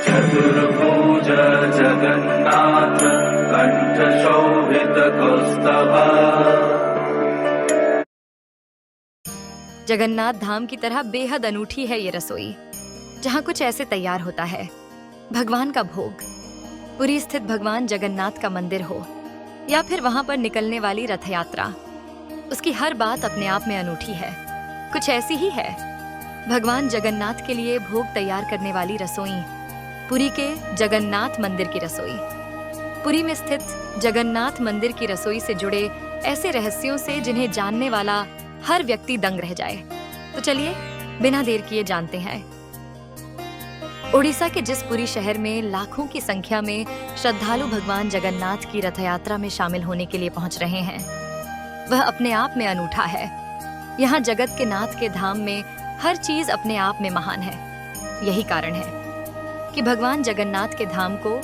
चतुर्भुज जगन्नाथ कंठ शोभित कौस्तुभ। जगन्नाथ धाम की तरह बेहद अनूठी है ये रसोई, जहाँ कुछ ऐसे तैयार होता है। भगवान का भोग, पुरी स्थित भगवान जगन्नाथ का मंदिर हो या फिर वहां पर निकलने वाली रथ यात्रा, उसकी हर बात अपने आप में अनूठी है। कुछ ऐसी ही है भगवान जगन्नाथ के लिए भोग तैयार करने वाली रसोई, पुरी के जगन्नाथ मंदिर की रसोई। पुरी में स्थित जगन्नाथ मंदिर की रसोई से जुड़े ऐसे रहस्यों से जिन्हें जानने वाला हर व्यक्ति दंग रह जाए। तो चलिए बिना देर किए जानते हैं। ओडिशा के जिस पुरी शहर में लाखों की संख्या में श्रद्धालु भगवान जगन्नाथ की रथ यात्रा में शामिल होने के लिए पहुंच रहे हैं, वह अपने आप में अनूठा है। यहाँ जगत के नाथ के धाम में हर चीज अपने आप में महान है। यही कारण है कि भगवान जगन्नाथ के धाम को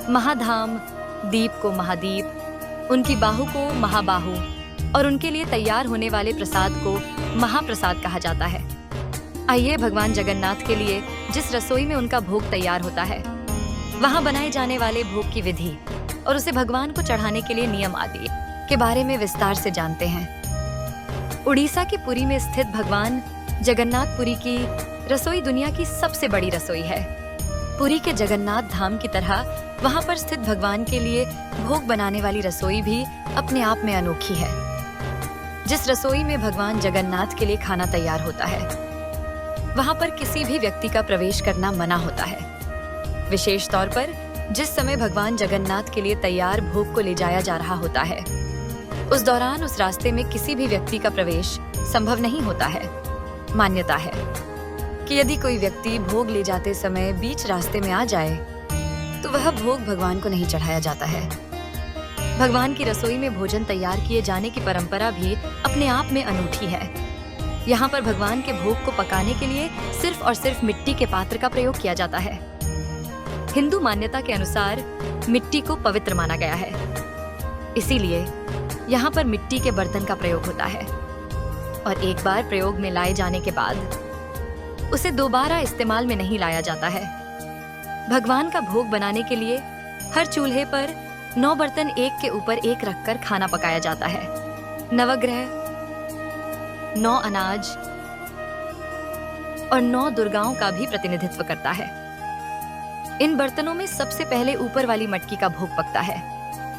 महाधाम, दीप को महादीप, उनकी बाहु को महाबाहु और उनके लिए तैयार होने वाले प्रसाद को महाप्रसाद कहा जाता है। आइए भगवान जगन्नाथ के लिए जिस रसोई में उनका भोग तैयार होता है, वहां बनाए जाने वाले भोग की विधि और उसे भगवान को चढ़ाने के लिए नियम आदि के बारे में विस्तार से जानते हैं। उड़ीसा के पुरी में स्थित भगवान जगन्नाथ पुरी की रसोई दुनिया की सबसे बड़ी रसोई है। पुरी के जगन्नाथ धाम की तरह वहां पर स्थित भगवान के लिए भोग बनाने वाली रसोई भी अपने आप में अनोखी है। जिस रसोई में भगवान जगन्नाथ के लिए खाना तैयार होता है, वहां पर किसी भी व्यक्ति का प्रवेश करना मना होता है। विशेष तौर पर जिस समय भगवान जगन्नाथ के लिए तैयार भोग को ले जाया जा रहा होता है, उस दौरान उस रास्ते में किसी भी व्यक्ति का प्रवेश संभव नहीं होता है। मान्यता है कि यदि कोई व्यक्ति भोग ले जाते समय बीच रास्ते में आ जाए तो वह भोग भगवान को नहीं चढ़ाया जाता है। भगवान की रसोई में भोजन तैयार किए जाने की परंपरा भी अपने आप में अनूठी है। यहाँ पर भगवान के भोग को पकाने के लिए सिर्फ और सिर्फ मिट्टी के पात्र का प्रयोग किया जाता है। हिंदू मान्यता के अनुसार मिट्टी को पवित्र माना गया है, इसीलिए यहाँ पर मिट्टी के बर्तन का प्रयोग होता है और एक बार प्रयोग में लाए जाने के बाद उसे दोबारा इस्तेमाल में नहीं लाया जाता है। भगवान का भोग बनाने के लिए हर चूल्हे पर 9 बर्तन एक के ऊपर एक रखकर खाना पकाया जाता है। नवग्रह, 9 अनाज और 9 दुर्गाओं का भी प्रतिनिधित्व करता है। इन बर्तनों में सबसे पहले ऊपर वाली मटकी का भोग पकता है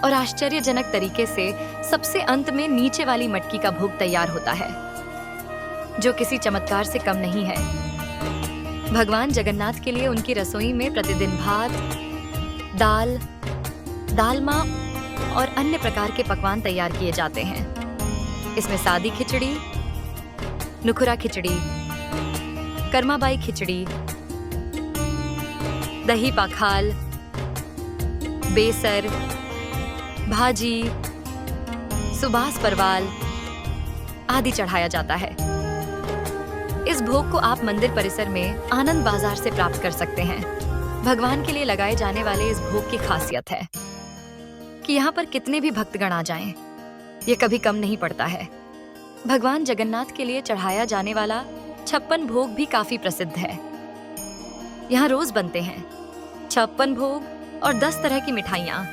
और आश्चर्यजनक तरीके से सबसे अंत में नीचे वाली मटकी का भोग तैयार होता है, जो किसी चमत्कार से कम नहीं है। भगवान जगन्नाथ के लिए उनकी रसोई में प्रतिदिन भात, दाल, दालमा और अन्य प्रकार के पकवान तैयार किए जाते हैं। इसमें सादी खिचड़ी, नुखुरा खिचड़ी, कर्माबाई खिचड़ी, दही पाखाल, बेसर, भाजी, सुबास परवाल आदि चढ़ाया जाता है। इस भोग को आप मंदिर परिसर में आनंद बाजार से प्राप्त कर सकते हैं। भगवान के लिए लगाए जाने वाले इस भोग की खासियत है कि यहाँ पर कितने भी भक्तगण आ जाएं, ये कभी कम नहीं पड़ता है। भगवान जगन्नाथ के लिए चढ़ाया जाने वाला 56 भोग भी काफी प्रसिद्ध है। यहाँ रोज बनते हैं 56 भोग और 10 तरह की मिठाइयाँ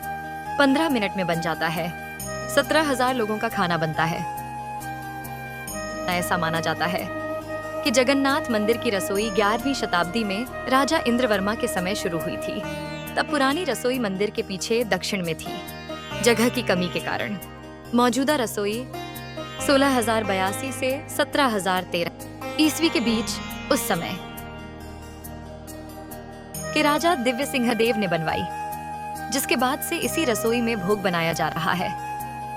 15 मिनट में बन जाता है। 17,000 लोगों का खाना बनता है। ऐसा माना जाता है कि जगन्नाथ मंदिर की रसोई 11वीं शताब्दी में राजा इंद्रवर्मा के समय शुरू हुई थी। तब पुरानी रसोई मंदिर के पीछे दक्षिण में थी। जगह की कमी के कारण मौजूदा रसोई 16,082 से 17,013 ईस्वी के बीच उस समय के राजा दिव्य सिंहदेव ने बनवाई, जिसके बाद से इसी रसोई में भोग बनाया जा रहा है।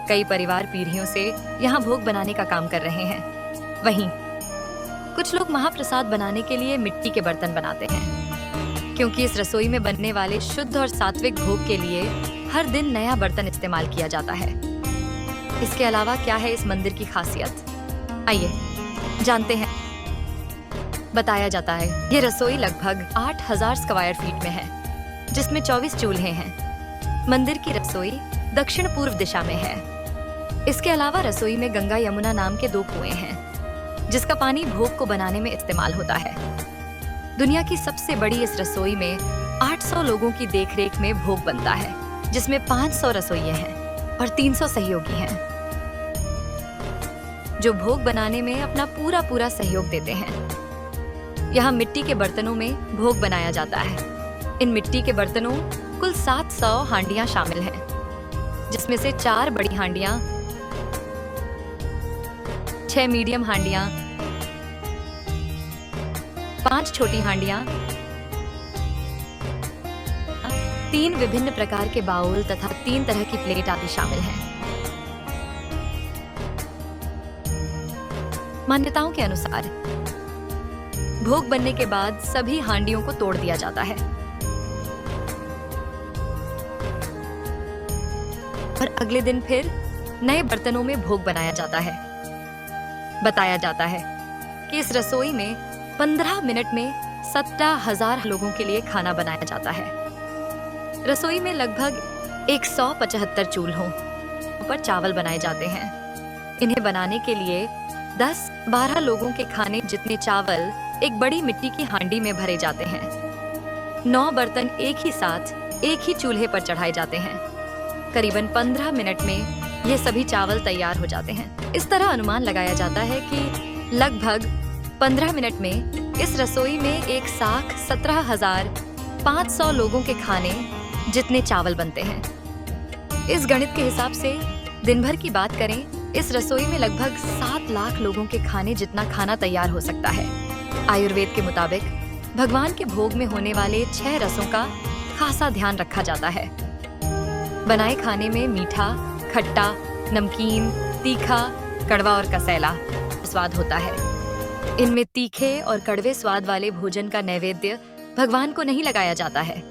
कई परिवार पीढ़ियों से यहाँ भोग बनाने का काम कर रहे हैं। वहीं कुछ लोग महाप्रसाद बनाने के लिए मिट्टी के बर्तन बनाते हैं, क्योंकि इस रसोई में बनने वाले शुद्ध और सात्विक भोग के लिए हर दिन नया बर्तन इस्तेमाल किया जाता है। इसके अलावा क्या है इस मंदिर की खासियत, आइए जानते हैं। बताया जाता है ये रसोई लगभग 8,000 स्क्वायर फीट में है, जिसमें 24 चूल्हे हैं। मंदिर की रसोई दक्षिण पूर्व दिशा में है। इसके अलावा रसोई में गंगा यमुना नाम के 2 कुएं हैं, जिसका पानी भोग को बनाने में इस्तेमाल होता है। दुनिया की सबसे बड़ी इस रसोई में 800 लोगों की देखरेख में भोग बनता है, जिसमें 500 रसोइये हैं और 300 सहयोगी हैं, जो भोग बनाने में अपना पूरा सहयोग देते हैं। यहाँ मिट्टी के बर्तनों में भोग बनाया जाता है। इन मिट्टी के बर्तनों कुल 700 हांडियां शामिल हैं, जिसमें से 4 बड़ी हांडियां, 6 मीडियम हांडियां, 5 छोटी हांडियां, 3 विभिन्न प्रकार के बाउल तथा 3 तरह की प्लेट आदि शामिल हैं। मान्यताओं के अनुसार भोग बनने के बाद सभी हांडियों को तोड़ दिया जाता है और अगले दिन फिर नए बर्तनों में भोग बनाया जाता है। बताया जाता है कि इस रसोई में 15 मिनट में 17,000 लोगों के लिए खाना बनाया जाता है। रसोई में लगभग 175 चूल्हों पर चावल बनाए जाते हैं। इन्हें बनाने के लिए 10-12 लोगों के खाने जितने चावल एक बड़ी मिट्टी की हांडी में भरे जाते हैं। 9 बर्तन एक ही साथ एक ही चूल्हे पर चढ़ाए जाते हैं। करीबन 15 मिनट में ये सभी चावल तैयार हो जाते हैं। इस तरह अनुमान लगाया जाता है कि लगभग 15 मिनट में इस रसोई में एक साथ 17,500 लोगों के खाने जितने चावल बनते हैं। इस गणित के हिसाब से दिन भर की बात करें, इस रसोई में लगभग 7 लाख लोगों के खाने जितना खाना तैयार हो सकता है। आयुर्वेद के मुताबिक भगवान के भोग में होने वाले 6 रसों का खासा ध्यान रखा जाता है। बनाए खाने में मीठा, खट्टा, नमकीन, तीखा, कड़वा और कसैला स्वाद होता है। इनमें तीखे और कड़वे स्वाद वाले भोजन का नैवेद्य भगवान को नहीं लगाया जाता है।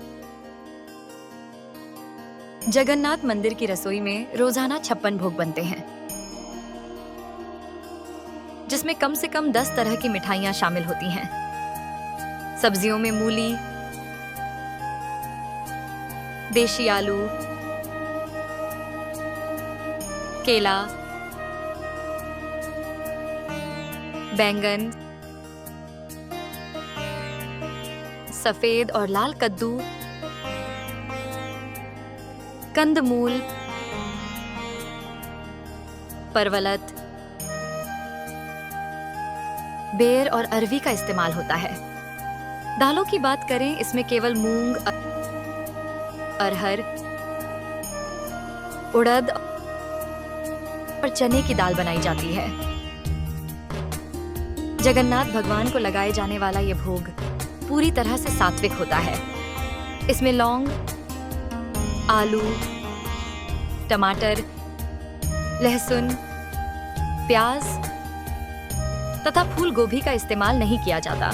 जगन्नाथ मंदिर की रसोई में रोजाना 56 भोग बनते हैं, जिसमें कम से कम 10 तरह की मिठाइयां शामिल होती हैं। सब्जियों में मूली, देशी आलू, केला, बैंगन, सफेद और लाल कद्दू, कंदमूल, परवलत, बेर और अरवी का इस्तेमाल होता है। दालों की बात करें, इसमें केवल मूंग, अरहर, उड़द और चने की दाल बनाई जाती है। जगन्नाथ भगवान को लगाए जाने वाला ये भोग पूरी तरह से सात्विक होता है। इसमें लौंग, आलू, टमाटर, लहसुन, प्याज तथा फूल गोभी का इस्तेमाल नहीं किया जाता।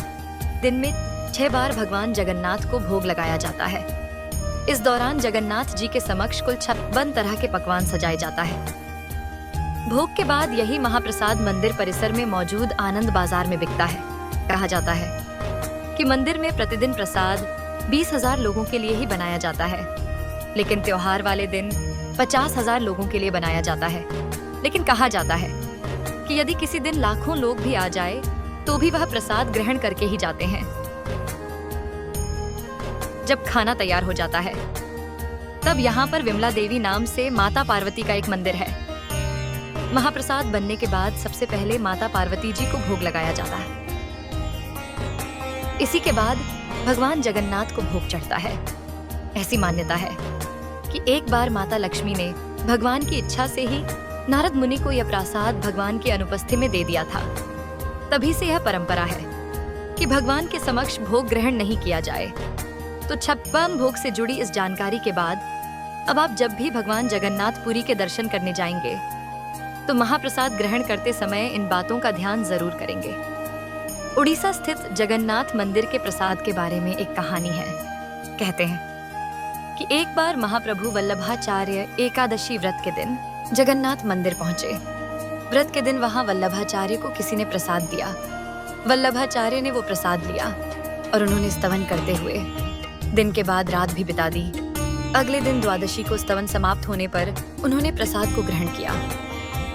दिन में 6 बार भगवान जगन्नाथ को भोग लगाया जाता है। इस दौरान जगन्नाथ जी के समक्ष कुल 56 तरह के पकवान सजाए जाता है। भोग के बाद यही महाप्रसाद मंदिर परिसर में मौजूद आनंद बाजार में बिकता है। कहा जाता है कि मंदिर में प्रतिदिन प्रसाद 20,000 लोगों के लिए ही बनाया जाता है, लेकिन त्योहार वाले दिन 50,000 लोगों के लिए बनाया जाता है। लेकिन कहा जाता है कि यदि किसी दिन लाखों लोग भी आ जाए तो भी वह प्रसाद ग्रहण करके ही जाते हैं। जब खाना तैयार हो जाता है, तब यहाँ पर विमला देवी नाम से माता पार्वती का एक मंदिर है। महाप्रसाद बनने के बाद सबसे पहले माता पार्वती जी को भोग लगाया जाता है। इसी के बाद भगवान जगन्नाथ को भोग चढ़ता है। ऐसी मान्यता है कि एक बार माता लक्ष्मी ने भगवान की इच्छा से ही नारद मुनि को यह प्रसाद भगवान की अनुपस्थिति में दे दिया था। तभी से यह परंपरा है कि भगवान के समक्ष भोग ग्रहण नहीं किया जाए। तो 56 भोग से जुड़ी इस जानकारी के बाद अब आप जब भी भगवान जगन्नाथ पुरी के दर्शन करने जाएंगे तो महाप्रसाद ग्रहण करते समय इन बातों का ध्यान जरूर करेंगे। उड़ीसा स्थित जगन्नाथ मंदिर के प्रसाद के बारे में एक कहानी है। कहते हैं कि एक बार महाप्रभु वल्लभाचार्य एकादशी व्रत के दिन जगन्नाथ मंदिर पहुंचे। व्रत के दिन वहां वल्लभाचार्य को किसी ने प्रसाद दिया। वल्लभाचार्य ने वो प्रसाद लिया और उन्होंने स्तवन करते हुए दिन के बाद रात भी बिता दी। अगले दिन द्वादशी को स्तवन समाप्त होने पर उन्होंने प्रसाद को ग्रहण किया,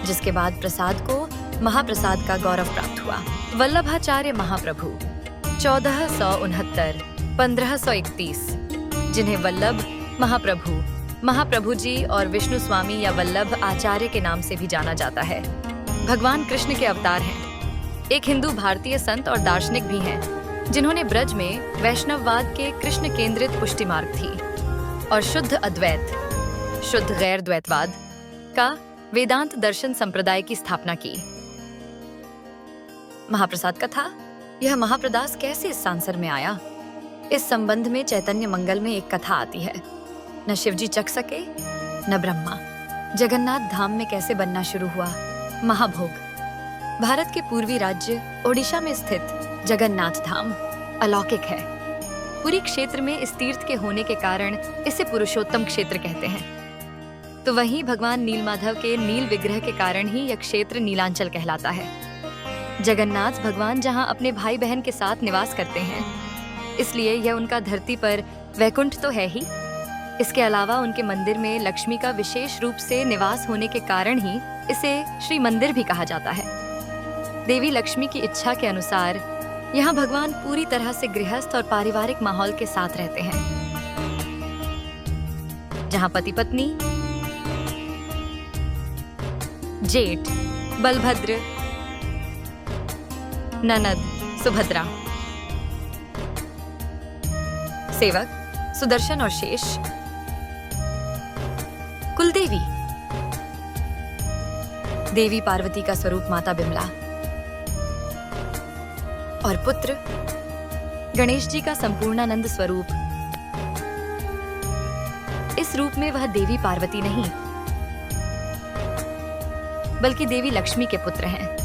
जिसके बाद प्रसाद को महाप्रसाद का गौरव प्राप्त हुआ। वल्लभाचार्य महाप्रभु 1469, 1531 जिन्हें वल्लभ महाप्रभु जी और विष्णु स्वामी या वल्लभ आचार्य के नाम से भी जाना जाता है। भगवान कृष्ण के अवतार हैं। एक हिंदू भारतीय संत और दार्शनिक भी हैं, जिन्होंने ब्रज में वैष्णववाद के कृष्ण केंद्रित पुष्टि मार्ग थी और शुद्ध अद्वैत, शुद्ध गैर द्वैतवाद का वेदांत दर्शन संप्रदाय की स्थापना की। महाप्रसाद कथा। यह महाप्रदास कैसे इस सांसर में आया? इस संबंध में चैतन्य मंगल में एक कथा आती है। न शिवजी चख सके न ब्रह्मा। जगन्नाथ धाम में कैसे बनना शुरू हुआ? महाभोग। भारत के पूर्वी राज्य ओडिशा में स्थित जगन्नाथ धाम अलौकिक है। पुरी क्षेत्र में इस तीर्थ के होने के कारण इसे पुरुषोत्तम क्षेत्र कहते हैं। तो वहीं भगवान नीलमाधव के नील विग्रह के कारण ही यह क्षेत्र नीलांचल कहलाता है। जगन्नाथ भगवान जहां अपने भाई बहन के साथ निवास करते हैं, इसलिए यह उनका धरती पर वैकुंठ तो है ही। इसके अलावा उनके मंदिर में लक्ष्मी का विशेष रूप से निवास होने के कारण ही इसे श्री मंदिर भी कहा जाता है। देवी लक्ष्मी की इच्छा के अनुसार यहाँ भगवान पूरी तरह से गृहस्थ और पारिवारिक माहौल के साथ रहते हैं, जहाँ पति पत्नी, जेठ बलभद्र, ननद सुभद्रा, सेवक सुदर्शन और शेष, कुलदेवी देवी पार्वती का स्वरूप माता बिमला और पुत्र गणेश जी का संपूर्णानंद स्वरूप। इस रूप में वह देवी पार्वती नहीं बल्कि देवी लक्ष्मी के पुत्र हैं।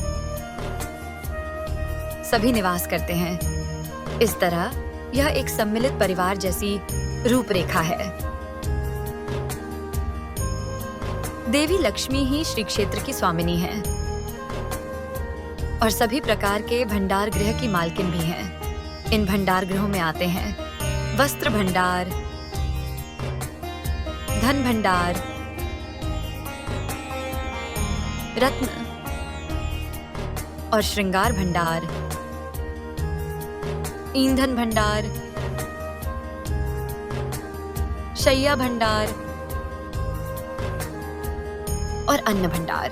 सभी निवास करते हैं। इस तरह यह एक सम्मिलित परिवार जैसी रूपरेखा है। देवी लक्ष्मी ही श्री क्षेत्र की स्वामिनी हैं और सभी प्रकार के भंडार गृह की मालकिन भी हैं। इन भंडार गृहों में आते हैं वस्त्र भंडार, धन भंडार, रत्न और श्रृंगार भंडार, ईंधन भंडार, शैया भंडार और अन्न भंडार।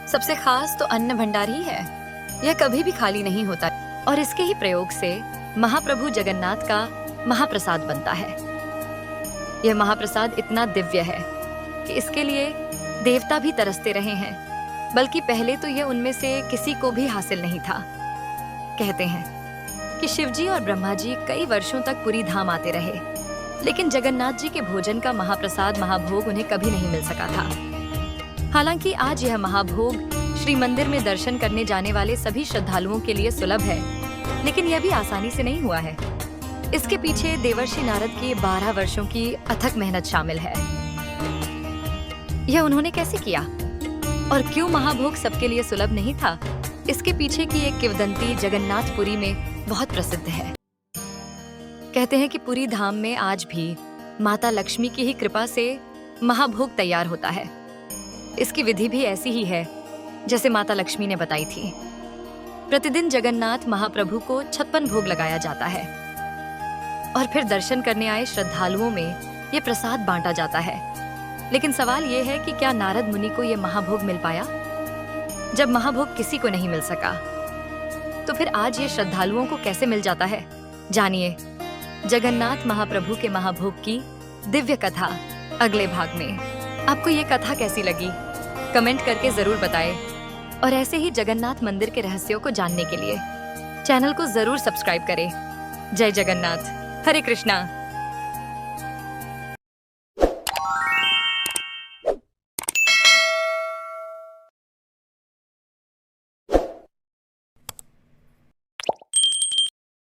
सबसे खास तो अन्न भंडार ही है। यह कभी भी खाली नहीं होता और इसके ही प्रयोग से महाप्रभु जगन्नाथ का महाप्रसाद बनता है। यह महाप्रसाद इतना दिव्य है कि इसके लिए देवता भी तरसते रहे हैं, बल्कि पहले तो यह उनमें से किसी को भी हासिल नहीं था। कहते हैं कि शिवजी और ब्रह्मा जी कई वर्षों तक पुरी धाम आते रहे, लेकिन जगन्नाथ जी के भोजन का महाप्रसाद महाभोग उन्हें कभी नहीं मिल सका था। हालांकि आज यह महाभोग श्री मंदिर में दर्शन करने जाने वाले सभी श्रद्धालुओं के लिए सुलभ है, लेकिन यह भी आसानी से नहीं हुआ है। इसके पीछे देवर्षि नारद की 12 वर्षों की अथक मेहनत शामिल है। यह उन्होंने कैसे किया और क्यों महाभोग सबके लिए सुलभ नहीं था? इसके पीछे की एक किंवदंती जगन्नाथपुरी में बहुत प्रसिद्ध है। कहते हैं कि पुरी धाम में आज भी माता लक्ष्मी की ही कृपा से महाभोग तैयार होता है। इसकी विधि भी ऐसी ही है जैसे माता लक्ष्मी ने बताई थी। प्रतिदिन जगन्नाथ महाप्रभु को 56 भोग लगाया जाता है और फिर दर्शन करने आए श्रद्धालुओं में ये प्रसाद बांटा जाता है। लेकिन सवाल ये है कि क्या नारद मुनि को ये महाभोग मिल पाया? जब महाभोग किसी को नहीं मिल सका, तो फिर आज ये श्रद्धालुओं को कैसे मिल जाता है? जानिए जगन्नाथ महाप्रभु के महाभोग की दिव्य कथा अगले भाग में। आपको ये कथा कैसी लगी? कमेंट करके जरूर बताएं और ऐसे ही जगन्नाथ मंदिर के रहस्यों को जानने के लिए चैनल को जरूर सब्सक्राइब करें। जय जगन्नाथ। हरे कृष्णा।